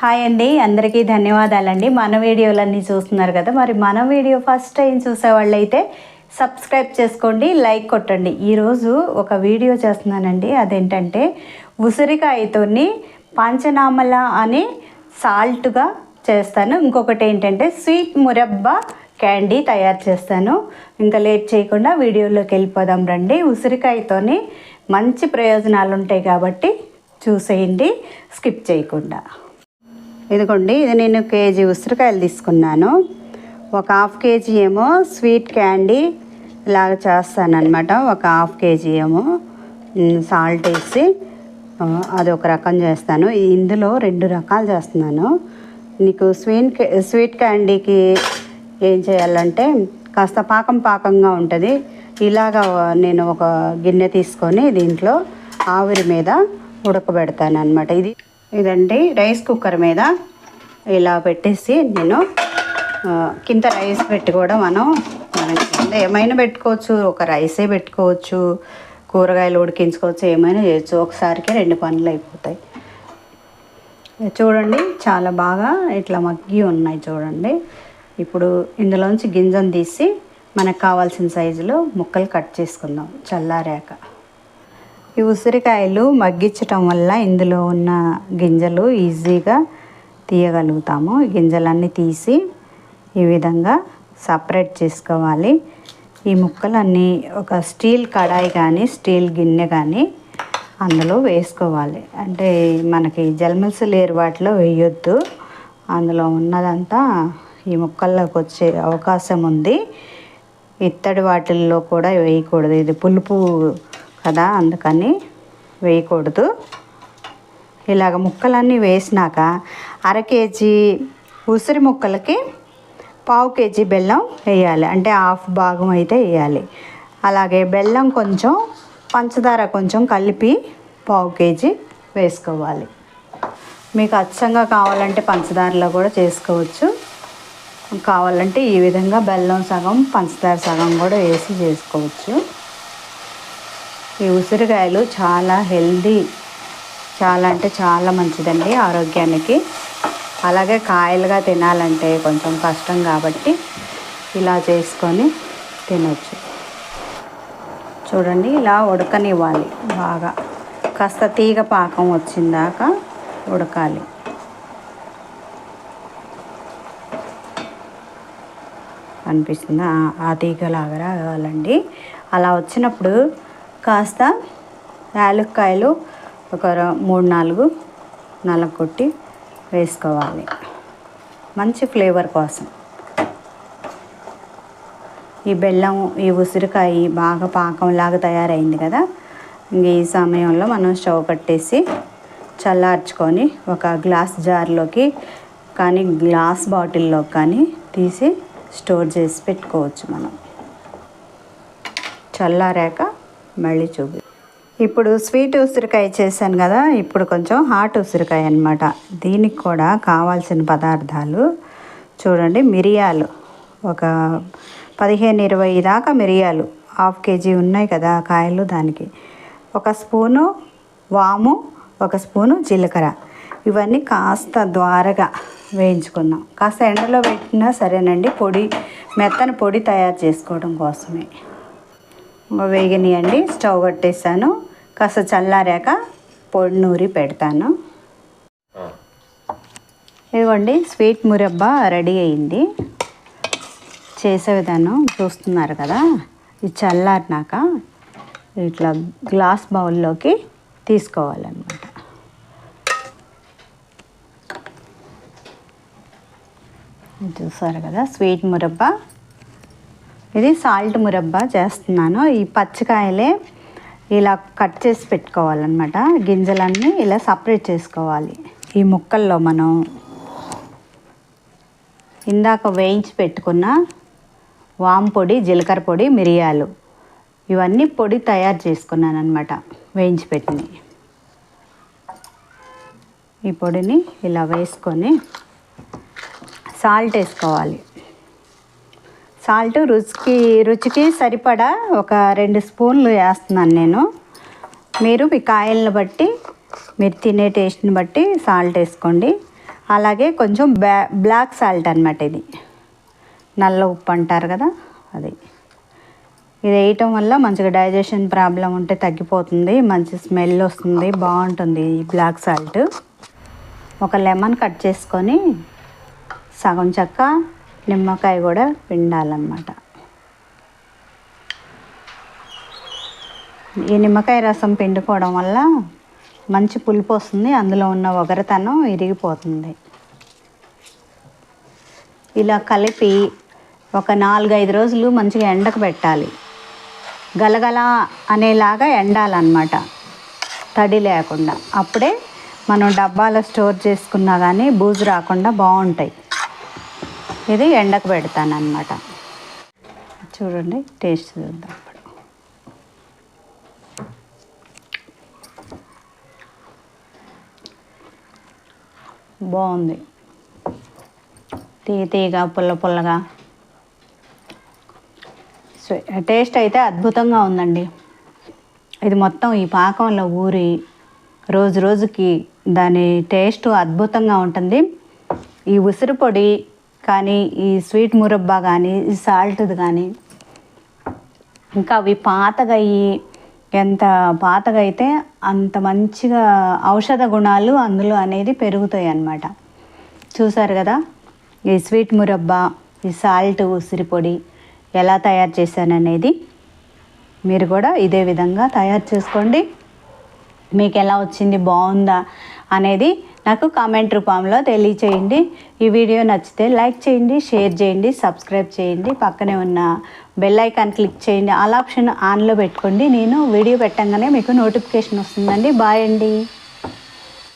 Hi అండి, అందరికీ ధన్యవాదాలండి. మన వీడియోలన్నీ చూస్తున్నారు కదా, మరి మన వీడియో ఫస్ట్ టైం చూసేవాళ్ళైతే సబ్స్క్రైబ్ చేసుకోండి, లైక్ కొట్టండి. ఈరోజు ఒక వీడియో చేస్తున్నానండి. అదేంటంటే ఉసిరికాయతోని పంచనామల అని సాల్ట్గా చేస్తాను. ఇంకొకటి ఏంటంటే స్వీట్ మురబ్బా క్యాండీ తయారు చేస్తాను. ఇంకా లేట్ చేయకుండా వీడియోలోకి వెళ్ళిపోదాం రండి. ఉసిరికాయతోని మంచి ప్రయోజనాలు ఉంటాయి కాబట్టి చూసేయండి, స్కిప్ చేయకుండా. ఇదిగోండి, ఇది నేను కేజీ ఉసిరికాయలు తీసుకున్నాను. ఒక హాఫ్ కేజీ ఏమో స్వీట్ క్యాండీ ఇలాగ చేస్తానన్నమాట. ఒక హాఫ్ కేజీ ఏమో సాల్ట్ వేసి అది ఒక రకం చేస్తాను. ఇందులో 2 రకాలు చేస్తున్నాను. నీకు స్వీట్ క్యాండీకి ఏం చేయాలంటే కాస్త పాకంగా ఉంటుంది. ఇలాగా నేను ఒక గిన్నె తీసుకొని దీంట్లో ఆవిరి మీద ఉడకబెడతాను అనమాట. ఇదండి రైస్ కుక్కర్ మీద ఇలా పెట్టేసి నేను కింద రైస్ పెట్టి కూడా మనకి ఏమైనా పెట్టుకోవచ్చు. ఒక రైసే పెట్టుకోవచ్చు, కూరగాయలు ఉడికించుకోవచ్చు, ఏమైనా చేయొచ్చు. ఒకసారికి 2 పనులు అయిపోతాయి. చూడండి, చాలా బాగా ఇట్లా మగ్గి ఉన్నాయి చూడండి. ఇప్పుడు ఇందులోంచి గింజను తీసి మనకు కావాల్సిన సైజులో ముక్కలు కట్ చేసుకుందాం చల్లారాక. ఈ ఉసిరికాయలు మగ్గించటం వల్ల ఇందులో ఉన్న గింజలు ఈజీగా తీయగలుగుతాము. గింజలన్నీ తీసి ఈ విధంగా సపరేట్ చేసుకోవాలి. ఈ ముక్కలన్నీ ఒక స్టీల్ కడాయి కానీ స్టీల్ గిన్నె కానీ అందులో వేసుకోవాలి. అంటే మనకి జల్మల్స్ వాటిలో వేయొద్దు. అందులో ఉన్నదంతా ఈ ముక్కల్లోకి వచ్చే అవకాశం ఉంది. ఇత్తడి వాటిల్లో కూడా వేయకూడదు, ఇది పులుపు కదా, అందుకని వేయకూడదు. ఇలాగ ముక్కలన్నీ వేసినాక 1/2 కేజీ ఉసిరి ముక్కలకి 1/4 కేజీ బెల్లం వేయాలి. అంటే హాఫ్ భాగం అయితే వేయాలి. అలాగే బెల్లం కొంచెం, పంచదార కొంచెం కలిపి 1/4 కేజీ వేసుకోవాలి. మీకు అచ్చంగా కావాలంటే పంచదారలో కూడా చేసుకోవచ్చు. కావాలంటే ఈ విధంగా బెల్లం సగం పంచదార సగం కూడా వేసి చేసుకోవచ్చు. ఈ ఉసిరికాయలు చాలా హెల్దీ, చాలా అంటే చాలా మంచిదండి ఆరోగ్యానికి. అలాగే కాయలుగా తినాలంటే కొంచెం కష్టం కాబట్టి ఇలా చేసుకొని తినొచ్చు. చూడండి, ఇలా ఉడకనివ్వాలి బాగా. కాస్త తీగ పాకం వచ్చిందాక ఉడకాలి. అనిపిస్తుందా? ఆ తీగలాగా రావాలండి. అలా వచ్చినప్పుడు కాస్త యాలక్కాయలు ఒక 3-4 నలగొట్టి వేసుకోవాలి, మంచి ఫ్లేవర్ కోసం. ఈ బెల్లం, ఈ ఉసిరికాయ బాగా పాకంలాగా తయారైంది కదా. ఇంక ఈ సమయంలో మనం స్టవ్ కట్టేసి చల్లార్చుకొని ఒక గ్లాస్ జార్లోకి కానీ గ్లాస్ బాటిల్లో కానీ తీసి స్టోర్ చేసి పెట్టుకోవచ్చు. మనం చల్లారాక మళ్ళీ ఇప్పుడు స్వీట్ ఉసిరికాయ చేశాను కదా, ఇప్పుడు కొంచెం హాట్ ఉసిరికాయ అన్నమాట. దీనికి కూడా కావాల్సిన పదార్థాలు చూడండి. మిరియాలు ఒక 15-20 దాకా మిరియాలు, హాఫ్ కేజీ ఉన్నాయి కదా కాయలు, దానికి 1 స్పూను వాము, 1 స్పూను జీలకర్ర. ఇవన్నీ కాస్త ద్వారగా వేయించుకుందాం. కాస్త ఎండలో పెట్టినా సరేనండి, మెత్తని పొడి తయారు చేసుకోవడం కోసమే. వేగనియండి, స్టవ్ కట్టేసాను. కాస్త చల్లారాక పొడి నూరి పెడతాను. ఇదిగోండి, స్వీట్ మురబ్బా రెడీ అయింది. చేసే విధానం చూస్తున్నారు కదా. ఇది చల్లారినాక ఇట్లా గ్లాస్ బౌల్లోకి తీసుకోవాలన్నమాట. చూసారు కదా, స్వీట్ మురబ్బా. ఇది సాల్ట్ మురబ్బా చేస్తున్నాను. ఈ పచ్చికాయలే ఇలా కట్ చేసి పెట్టుకోవాలన్నమాట. గింజలన్నీ ఇలా సపరేట్ చేసుకోవాలి. ఈ ముక్కల్లో మనం ఇందాక వేయించి పెట్టుకున్న వాము పొడి, జీలకర్ర పొడి, మిరియాలు ఇవన్నీ పొడి తయారు చేసుకున్నాను అన్నమాట, వేయించి పెట్టినవి. ఈ పొడిని ఇలా వేసుకొని సాల్ట్ వేసుకోవాలి. సాల్ట్ రుచికి సరిపడా ఒక 2 స్పూన్లు వేస్తున్నాను నేను. మీరు మీ కాయలను బట్టి, మీరు తినే టేస్ట్ని బట్టి సాల్ట్ వేసుకోండి. అలాగే కొంచెం బ్లాక్ సాల్ట్ అన్నమాట, ఇది నల్ల ఉప్పు అంటారు కదా అది. ఇది వేయటం వల్ల మంచిగా డైజెషన్ ప్రాబ్లం ఉంటే తగ్గిపోతుంది, మంచి స్మెల్ వస్తుంది, బాగుంటుంది ఈ బ్లాక్ సాల్ట్. ఒక లెమన్ కట్ చేసుకొని సగం చెక్క నిమ్మకాయ కూడా పిండాలన్నమాట. ఈ నిమ్మకాయ రసం పిండుకోవడం వల్ల మంచి పులుపు వస్తుంది, అందులో ఉన్న ఒగరతనం ఇరిగిపోతుంది. ఇలా కలిపి ఒక 4-5 రోజులు మంచిగా ఎండకు పెట్టాలి. గలగల అనేలాగా ఎండాలన్నమాట, తడి లేకుండా. అప్పుడే మనం డబ్బాలో స్టోర్ చేసుకున్నా కానీ బూజు రాకుండా బాగుంటాయి. ఇది ఎండకు పెడతాను అన్నమాట. చూడండి, టేస్ట్ చూద్దాం. బాగుంది, తీయగా పుల్ల పుల్లగా. టేస్ట్ అయితే అద్భుతంగా ఉందండి. ఇది మొత్తం ఈ పాకంలో ఊరి రోజు రోజుకి దాని టేస్ట్ అద్భుతంగా ఉంటుంది. ఈ ఉసిరి పొడి కానీ, ఈ స్వీట్ మురబ్బా కానీ, ఈ సాల్ట్ది కానీ, ఇంకా అవి పాతగా ఎంత పాతగా అయితే అంత మంచిగా ఔషధ గుణాలు అందులో అనేది పెరుగుతాయి అన్నమాట. చూసారు కదా, ఈ స్వీట్ మురబ్బా, ఈ సాల్ట్, ఉసిరి పొడి ఎలా తయారు చేశాననేది మీరు కూడా ఇదే విధంగా తయారు చేసుకోండి. మీకు ఎలా వచ్చింది, బాగుందా అనేది నాకు కామెంట్ రూపంలో తెలియచేయండి. ఈ వీడియో నచ్చితే లైక్ చేయండి, షేర్ చేయండి, సబ్స్క్రైబ్ చేయండి. పక్కనే ఉన్న బెల్ ఐకాన్ క్లిక్ చేయండి. ఆల్ ఆప్షన్ ఆన్లో పెట్టుకోండి. నేను వీడియో పెట్టంగానే మీకు నోటిఫికేషన్ వస్తుందండి. బాయ్ అండి.